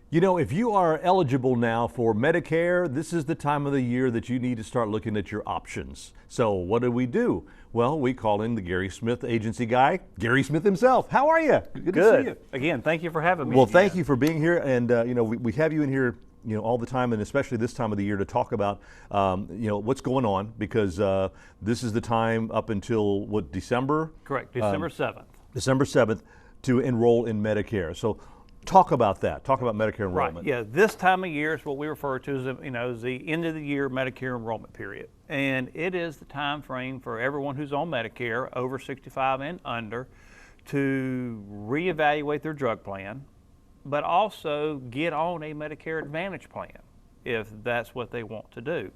You know, if you are eligible now for Medicare, this is the time of the year that you need to start looking at your options. So what do? Well, we call in the Gary Smith agency guy, Gary Smith himself. How are you? Good to see you. Again, thank you for having me. Well, thank you for being here. And, you know, we have you in here, you know, all the time, and especially this time of the year to talk about, you know, what's going on, because this is the time up until, what, December? Correct, December 7th. December 7th to enroll in Medicare. So talk about that. Talk about Medicare enrollment. Right. Yeah. This time of year is what we refer to as, you know, the end of the year Medicare enrollment period, and it is the time frame for everyone who's on Medicare over 65 and under to reevaluate their drug plan, but also get on a Medicare Advantage plan if that's what they want to do.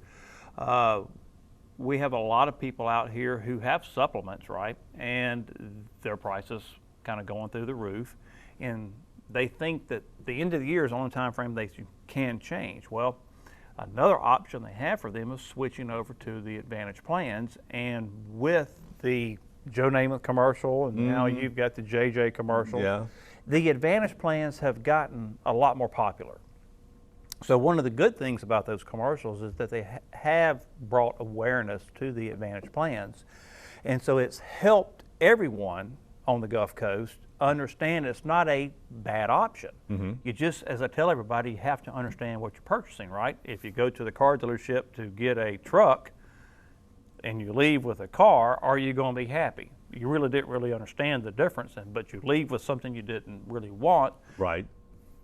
We have a lot of people out here who have supplements, right, and their prices kind of going through the roof, and they think that the end of the year is the only time frame they can change. Well, another option they have for them is switching over to the Advantage plans, and with the Joe Namath commercial, and now you've got the JJ commercial, the Advantage plans have gotten a lot more popular. So one of the good things about those commercials is that they have brought awareness to the Advantage plans, and so it's helped everyone on the Gulf Coast understand it's not a bad option. You just, as I tell everybody, you have to understand what you're purchasing, right? If you go to the car dealership to get a truck and you leave with a car, are you going to be happy? You really didn't really understand the difference, but you leave with something you didn't really want. Right.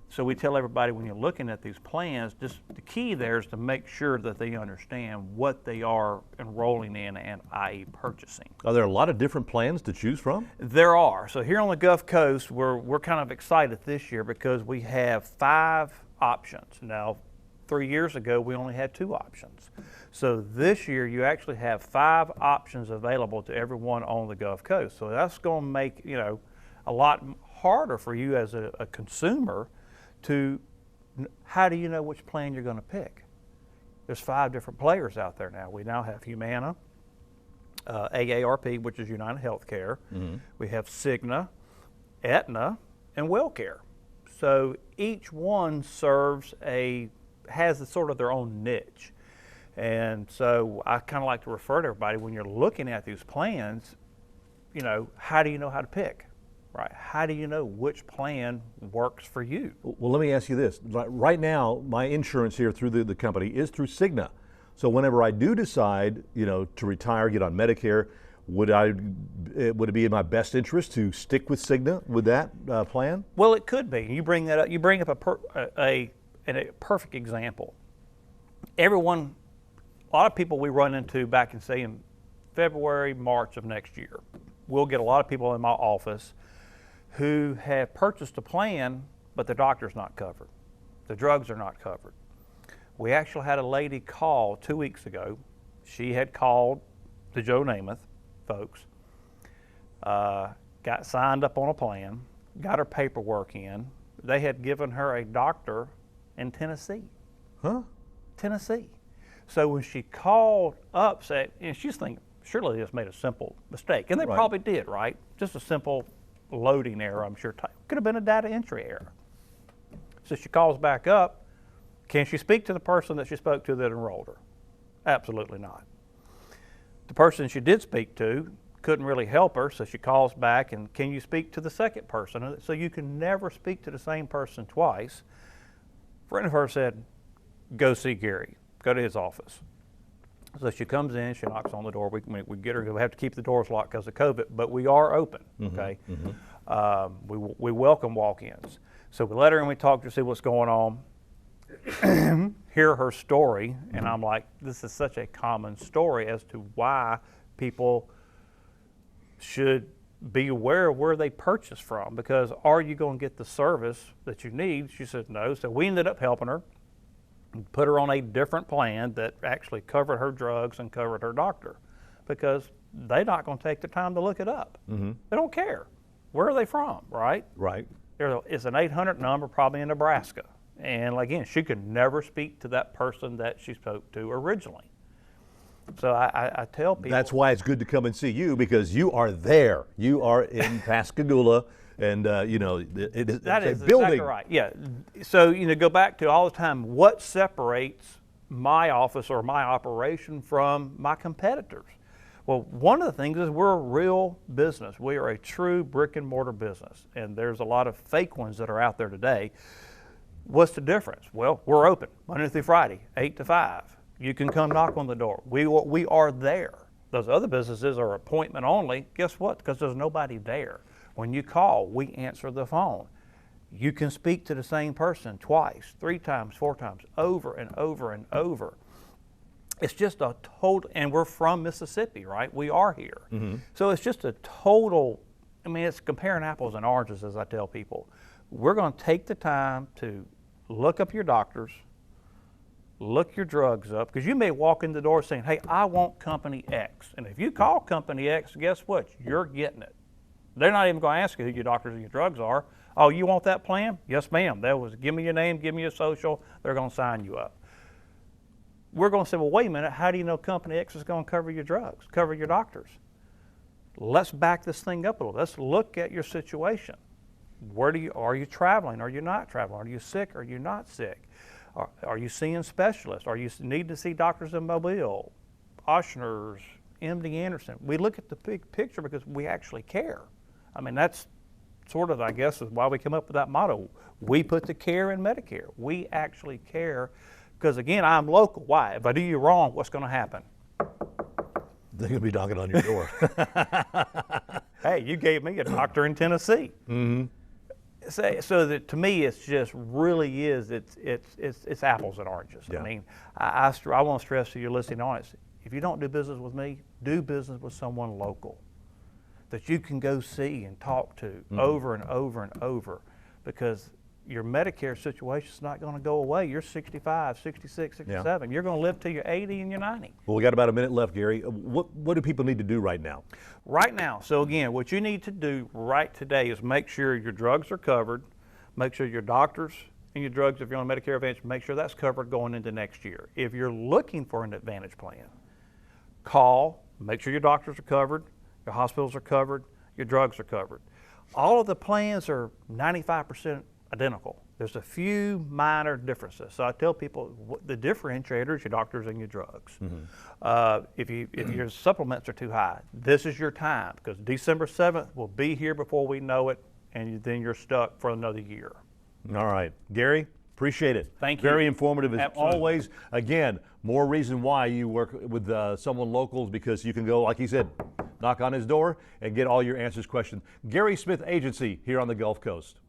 So we tell everybody when you're looking at these plans, just the key there is to make sure that they understand what they are enrolling in and i.e. purchasing. Are there a lot of different plans to choose from? There are. So here on the Gulf Coast, we're kind of excited this year because we have 5 options. Now, 3 years ago, we only had 2 options. So this year, you actually have 5 options available to everyone on the Gulf Coast. So that's going to make, you know, a lot harder for you as a consumer to, how do you know which plan you're going to pick? There's 5 different players out there now. We now have Humana, AARP, which is United Healthcare. We have Cigna, Aetna, and WellCare. So each one has sort of their own niche. And so I kind of like to refer to everybody, when you're looking at these plans, you know, how do you know how to pick? Right. How do you know which plan works for you? Well, let me ask you this. Right now, my insurance here through the company is through Cigna. So whenever I do decide, you know, to retire, get on Medicare, would it be in my best interest to stick with Cigna with that plan? Well, it could be. You bring that up. You bring up a perfect example. A lot of people we run into back in, say, in February, March of next year, we'll get a lot of people in my office who have purchased a plan, but the doctor's not covered. The drugs are not covered. We actually had a lady call 2 weeks ago. She had called the Joe Namath folks, got signed up on a plan, got her paperwork in. They had given her a doctor in Tennessee. Huh? Tennessee. So when she called up, said, and she's thinking, surely they just made a simple mistake. And they probably did, right? Just a simple loading error, I'm sure. Could have been a data entry error. So she calls back up. Can she speak to the person that she spoke to that enrolled her? Absolutely not. The person she did speak to couldn't really help her, so she calls back, and can you speak to the second person? So you can never speak to the same person twice. A friend of hers said, go see Gary, go to his office. So she comes in, she knocks on the door. We get her. We have to keep the doors locked because of COVID, but we are open. Okay, we welcome walk-ins. So we let her in. We talk to her, see what's going on, hear her story, and I'm like, this is such a common story as to why people should be aware of where they purchase from, because are you going to get the service that you need? She said no. So we ended up helping her, put her on a different plan that actually covered her drugs and covered her doctor, because they're not going to take the time to look it up. They don't care. Where are they from, right? Right. It's an 800 number, probably in Nebraska. And again, she could never speak to that person that she spoke to originally. So I tell people. That's why it's good to come and see you, because you are there. You are in Pascagoula and you know, it is That it's is a building. exactly right. Yeah. So, you know, go back to all the time, what separates my office or my operation from my competitors? Well, one of the things is we're a real business. We are a true brick and mortar business, and there's a lot of fake ones that are out there today. What's the difference? Well, we're open Monday through Friday, 8 to 5. You can come knock on the door. We are there. Those other businesses are appointment only. Guess what? Because there's nobody there. When you call, we answer the phone. You can speak to the same person twice, 3 times, 4 times, over and over and over. It's just a total, and we're from Mississippi, right? We are here. So it's just a total, I mean, it's comparing apples and oranges, as I tell people. We're going to take the time to look up your doctors, look your drugs up, because you may walk in the door saying, hey, I want company X. And if you call company X, guess what? You're getting it. They're not even going to ask you who your doctors and your drugs are. Oh, you want that plan? Yes, ma'am. That was, give me your name, give me your social. They're going to sign you up. We're going to say, well, wait a minute. How do you know company X is going to cover your drugs, cover your doctors? Let's back this thing up a little. Let's look at your situation. Are you traveling? Are you not traveling? Are you sick? Are you not sick? Are you seeing specialists? Are you need to see doctors in Mobile, Ochsner's, MD Anderson? We look at the big picture because we actually care. I mean, that's sort of, I guess, is why we come up with that motto. We put the care in Medicare. We actually care because, again, I'm local. Why? If I do you wrong, what's going to happen? They're going to be knocking on your door. Hey, you gave me a doctor in Tennessee. So that to me, it's just really is. It's apples and oranges. Yeah. I mean, I want to stress to your listening audience: if you don't do business with me, do business with someone local that you can go see and talk to over and over and over, because your Medicare situation is not going to go away. You're 65, 66, 67. You're going to live till you're 80 and you're 90. Well, we got about a minute left, Gary. What do people need to do right now? Right now, so again, what you need to do right today is make sure your drugs are covered, make sure your doctors and your drugs, if you're on Medicare Advantage, make sure that's covered going into next year. If you're looking for an Advantage plan, call, make sure your doctors are covered, your hospitals are covered, your drugs are covered. All of the plans are 95% identical. There's a few minor differences. So I tell people the differentiator is your doctors and your drugs. If your supplements are too high, this is your time, because December 7th will be here before we know it, and then you're stuck for another year. All right. Gary, appreciate it. Thank you. Very informative as Absolutely. always. Again, more reason why you work with someone local is because you can go, like he said, knock on his door and get all your answers questioned. Gary Smith Agency here on the Gulf Coast.